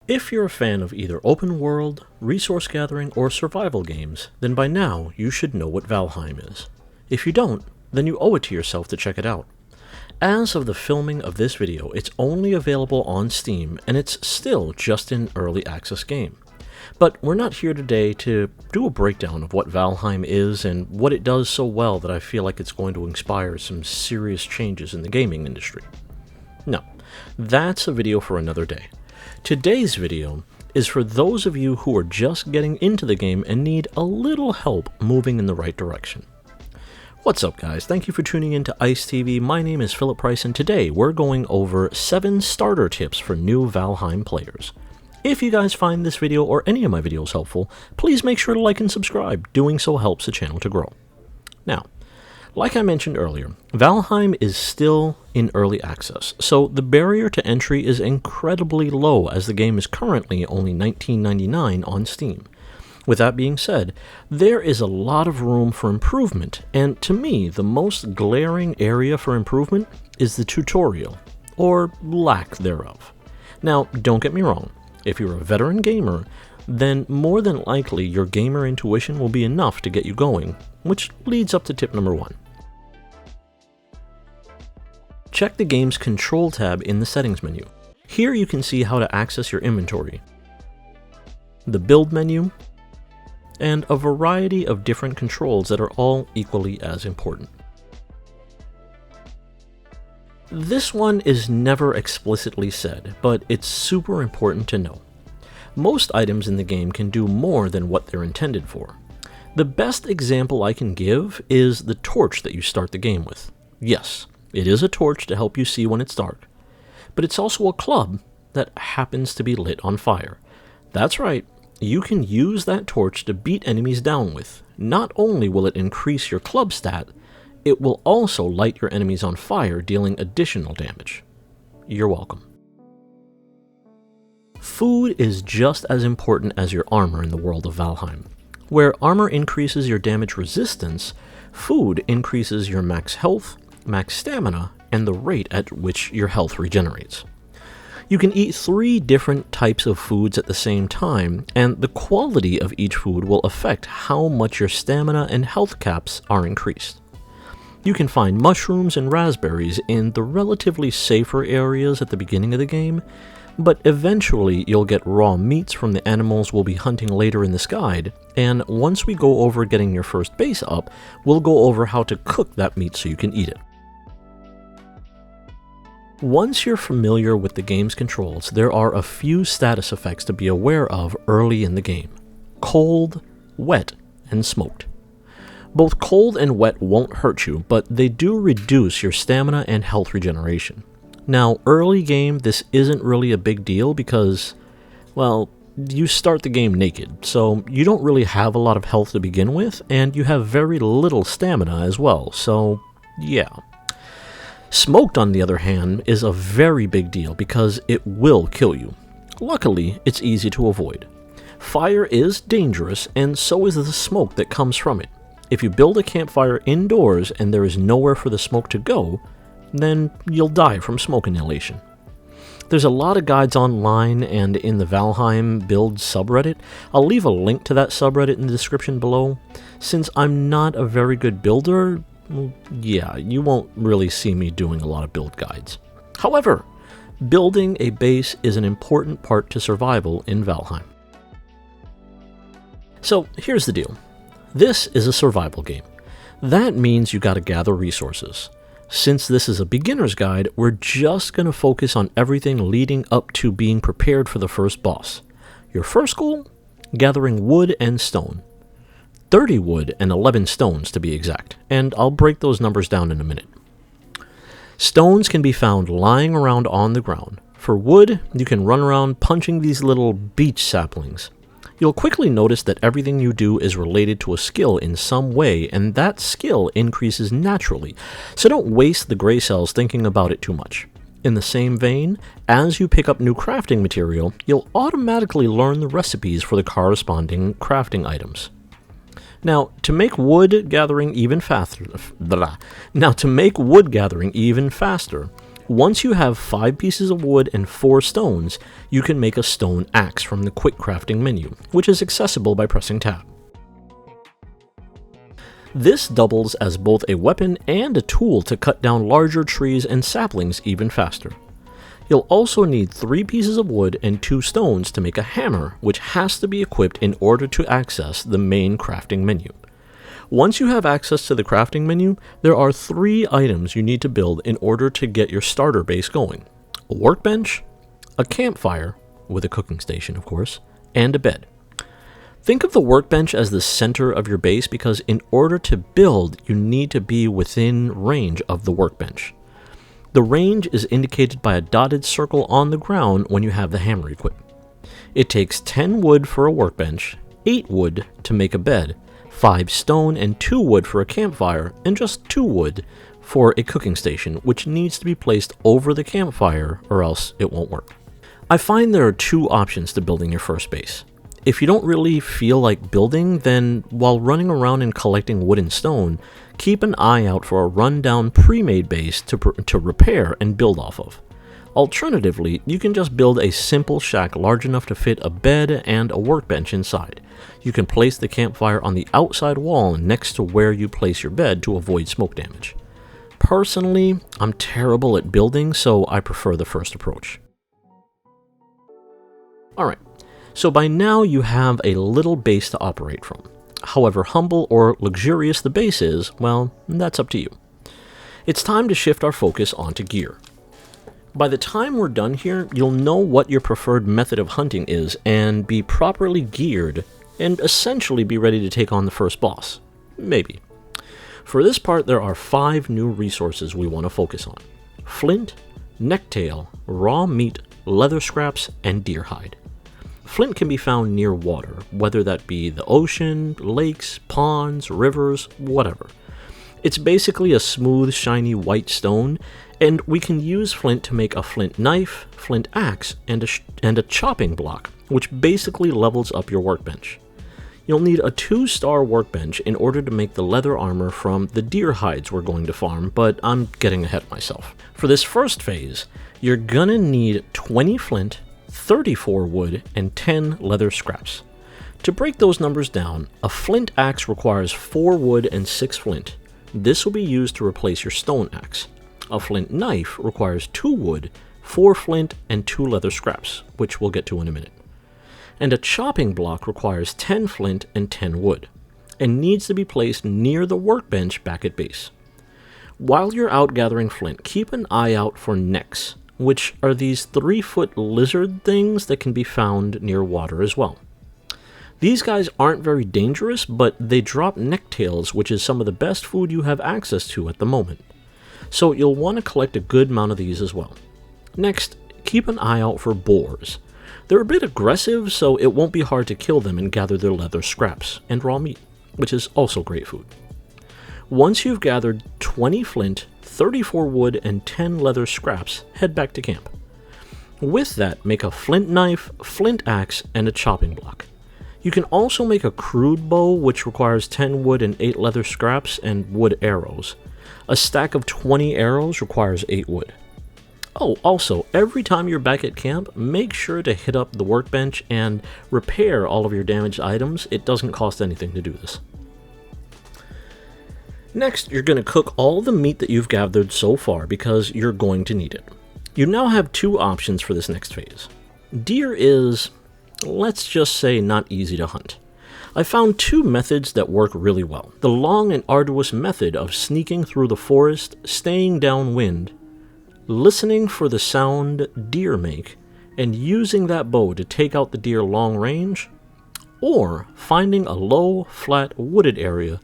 If you're a fan of either open world, resource gathering, or survival games, then by now you should know what Valheim is. If you don't, then you owe it to yourself to check it out. As of the filming of this video, it's only available on Steam, and it's still just an early access game. But we're not here today to do a breakdown of what Valheim is and what it does so well that I feel like it's going to inspire some serious changes in the gaming industry. No, that's a video for another day. Today's video is for those of you who are just getting into the game and need a little help moving in the right direction. What's up, guys? Thank you for tuning in to Ice TV. My name is Philip Price, and today we're going over 7 starter tips for new Valheim players. If you guys find this video or any of my videos helpful, please make sure to like and subscribe. Doing so helps the channel to grow. Now, like I mentioned earlier, Valheim is still in early access, so the barrier to entry is incredibly low as the game is currently only $19.99 on Steam. With that being said, there is a lot of room for improvement, and to me, the most glaring area for improvement is the tutorial, or lack thereof. Now, don't get me wrong, if you're a veteran gamer, then more than likely your gamer intuition will be enough to get you going, which leads up to tip number 1. Check the game's Control tab in the Settings menu. Here you can see how to access your inventory, the Build menu, and a variety of different controls that are all equally as important. This one is never explicitly said, but it's super important to know. Most items in the game can do more than what they're intended for. The best example I can give is the torch that you start the game with. Yes, it is a torch to help you see when it's dark, but it's also a club that happens to be lit on fire. That's right, you can use that torch to beat enemies down with. Not only will it increase your club stat, it will also light your enemies on fire, dealing additional damage. You're welcome. Food is just as important as your armor in the world of Valheim. Where armor increases your damage resistance, food increases your max health, max stamina, and the rate at which your health regenerates. You can eat 3 different types of foods at the same time, and the quality of each food will affect how much your stamina and health caps are increased. You can find mushrooms and raspberries in the relatively safer areas at the beginning of the game, but eventually you'll get raw meats from the animals we'll be hunting later in this guide, and once we go over getting your first base up, we'll go over how to cook that meat so you can eat it. Once you're familiar with the game's controls, there are a few status effects to be aware of early in the game: cold, wet, and smoked. Both cold and wet won't hurt you, but they do reduce your stamina and health regeneration. Now, early game, this isn't really a big deal because, well, you start the game naked, so you don't really have a lot of health to begin with, and you have very little stamina as well, so yeah. Smoked, on the other hand, is a very big deal because it will kill you. Luckily, it's easy to avoid. Fire is dangerous, and so is the smoke that comes from it. If you build a campfire indoors and there is nowhere for the smoke to go, then you'll die from smoke inhalation. There's a lot of guides online and in the Valheim build subreddit. I'll leave a link to that subreddit in the description below. Since I'm not a very good builder, well, yeah, you won't really see me doing a lot of build guides. However, building a base is an important part to survival in Valheim. So here's the deal. This is a survival game. That means you gotta gather resources. Since this is a beginner's guide, we're just gonna focus on everything leading up to being prepared for the first boss. Your first goal? Gathering wood and stone. 30 wood and 11 stones to be exact, and I'll break those numbers down in a minute. Stones can be found lying around on the ground. For wood, you can run around punching these little beech saplings. You'll quickly notice that everything you do is related to a skill in some way, and that skill increases naturally, so don't waste the gray cells thinking about it too much. In the same vein, as you pick up new crafting material, you'll automatically learn the recipes for the corresponding crafting items. Now, to make wood gathering even faster, Once you have 5 pieces of wood and 4 stones, you can make a stone axe from the quick crafting menu, which is accessible by pressing tab. This doubles as both a weapon and a tool to cut down larger trees and saplings even faster. You'll also need 3 pieces of wood and 2 stones to make a hammer, which has to be equipped in order to access the main crafting menu. Once you have access to the crafting menu, there are 3 items you need to build in order to get your starter base going: a workbench, a campfire, with a cooking station of course, and a bed. Think of the workbench as the center of your base because in order to build, you need to be within range of the workbench. The range is indicated by a dotted circle on the ground when you have the hammer equipped. It takes 10 wood for a workbench, 8 wood to make a bed, 5 stone and 2 wood for a campfire, and just 2 wood for a cooking station, which needs to be placed over the campfire or else it won't work. I find there are 2 options to building your first base. If you don't really feel like building, then while running around and collecting wood and stone, keep an eye out for a rundown pre-made base to repair and build off of. Alternatively, you can just build a simple shack large enough to fit a bed and a workbench inside. You can place the campfire on the outside wall next to where you place your bed to avoid smoke damage. Personally, I'm terrible at building, so I prefer the first approach. Alright. So by now you have a little base to operate from. However humble or luxurious the base is, well, that's up to you. It's time to shift our focus onto gear. By the time we're done here, you'll know what your preferred method of hunting is and be properly geared and essentially be ready to take on the first boss. Maybe. For this part, there are 5 new resources we want to focus on: flint, necktail, raw meat, leather scraps, and deer hide. Flint can be found near water, whether that be the ocean, lakes, ponds, rivers, whatever. It's basically a smooth, shiny white stone, and we can use flint to make a flint knife, flint axe, and a chopping block, which basically levels up your workbench. You'll need a 2-star workbench in order to make the leather armor from the deer hides we're going to farm, but I'm getting ahead of myself. For this first phase, you're gonna need 20 flint, 34 wood, and 10 leather scraps. To break those numbers down, a flint axe requires 4 wood and 6 flint. This will be used to replace your stone axe. A flint knife requires 2 wood, 4 flint, and 2 leather scraps, which we'll get to in a minute. And a chopping block requires 10 flint and 10 wood, and needs to be placed near the workbench back at base. While you're out gathering flint, keep an eye out for necks, which are these 3-foot lizard things that can be found near water as well. These guys aren't very dangerous, but they drop necktails, which is some of the best food you have access to at the moment. So you'll want to collect a good amount of these as well. Next, keep an eye out for boars. They're a bit aggressive, so it won't be hard to kill them and gather their leather scraps and raw meat, which is also great food. Once you've gathered 20 flint, 34 wood, and 10 leather scraps, head back to camp. With that, make a flint knife, flint axe, and a chopping block. You can also make a crude bow, which requires 10 wood and 8 leather scraps and wood arrows. A stack of 20 arrows requires 8 wood. Oh, also, every time you're back at camp, make sure to hit up the workbench and repair all of your damaged items. It doesn't cost anything to do this. Next, you're going to cook all the meat that you've gathered so far because you're going to need it. You now have 2 options for this next phase. Deer is, let's just say, not easy to hunt. I found 2 methods that work really well. The long and arduous method of sneaking through the forest, staying downwind, listening for the sound deer make, and using that bow to take out the deer long range, or finding a low, flat, wooded area,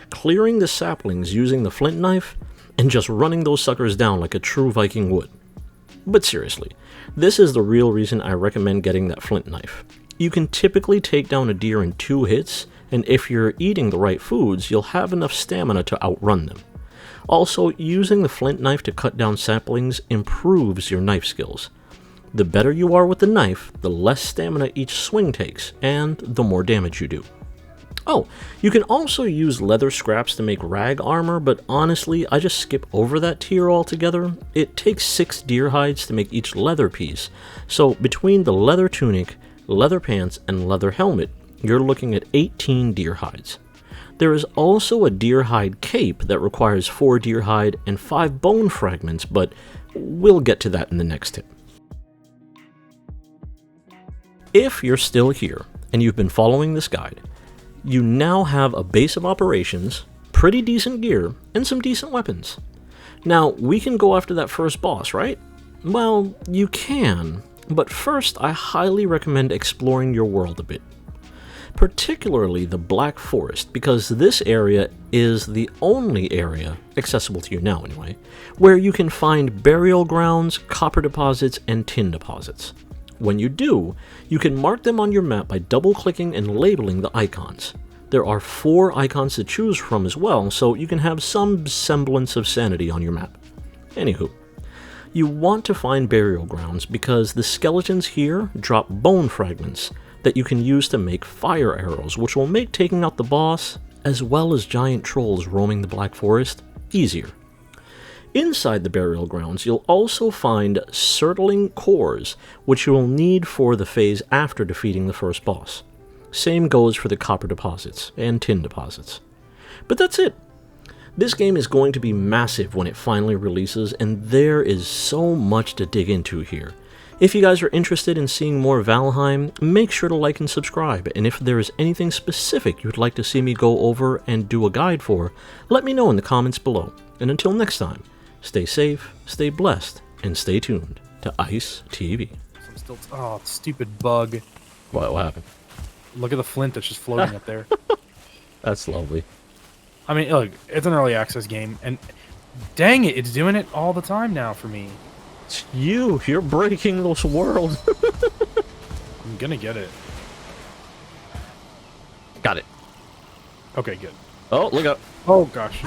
clearing the saplings using the flint knife, and just running those suckers down like a true Viking would. But seriously, this is the real reason I recommend getting that flint knife. You can typically take down a deer in 2 hits, and if you're eating the right foods, you'll have enough stamina to outrun them. Also, using the flint knife to cut down saplings improves your knife skills. The better you are with the knife, the less stamina each swing takes, and the more damage you do. Oh, you can also use leather scraps to make rag armor, but honestly, I just skip over that tier altogether. It takes 6 deer hides to make each leather piece, so between the leather tunic, leather pants, and leather helmet, you're looking at 18 deer hides. There is also a deer hide cape that requires 4 deer hide and 5 bone fragments, but we'll get to that in the next tip. If you're still here, and you've been following this guide, you now have a base of operations, pretty decent gear, and some decent weapons. Now, we can go after that first boss, right? Well, you can, but first I highly recommend exploring your world a bit. Particularly the Black Forest, because this area is the only area, accessible to you now anyway, where you can find burial grounds, copper deposits, and tin deposits. When you do, you can mark them on your map by double-clicking and labeling the icons. There are 4 icons to choose from as well, so you can have some semblance of sanity on your map. Anywho, you want to find burial grounds because the skeletons here drop bone fragments that you can use to make fire arrows, which will make taking out the boss, as well as giant trolls roaming the Black Forest, easier. Inside the burial grounds, you'll also find surtling cores, which you will need for the phase after defeating the first boss. Same goes for the copper deposits and tin deposits. But that's it. This game is going to be massive when it finally releases, and there is so much to dig into here. If you guys are interested in seeing more Valheim, make sure to like and subscribe, and if there is anything specific you'd like to see me go over and do a guide for, let me know in the comments below. And until next time, stay safe, stay blessed, and stay tuned to Ice TV. Oh, stupid bug. What happened? Look at the flint that's just floating up there. That's lovely. I mean, look, it's an early access game, and dang it, it's doing it all the time now for me. It's you. You're breaking this world. I'm gonna get it. Got it. Okay, good. Oh, look up. Oh, gosh.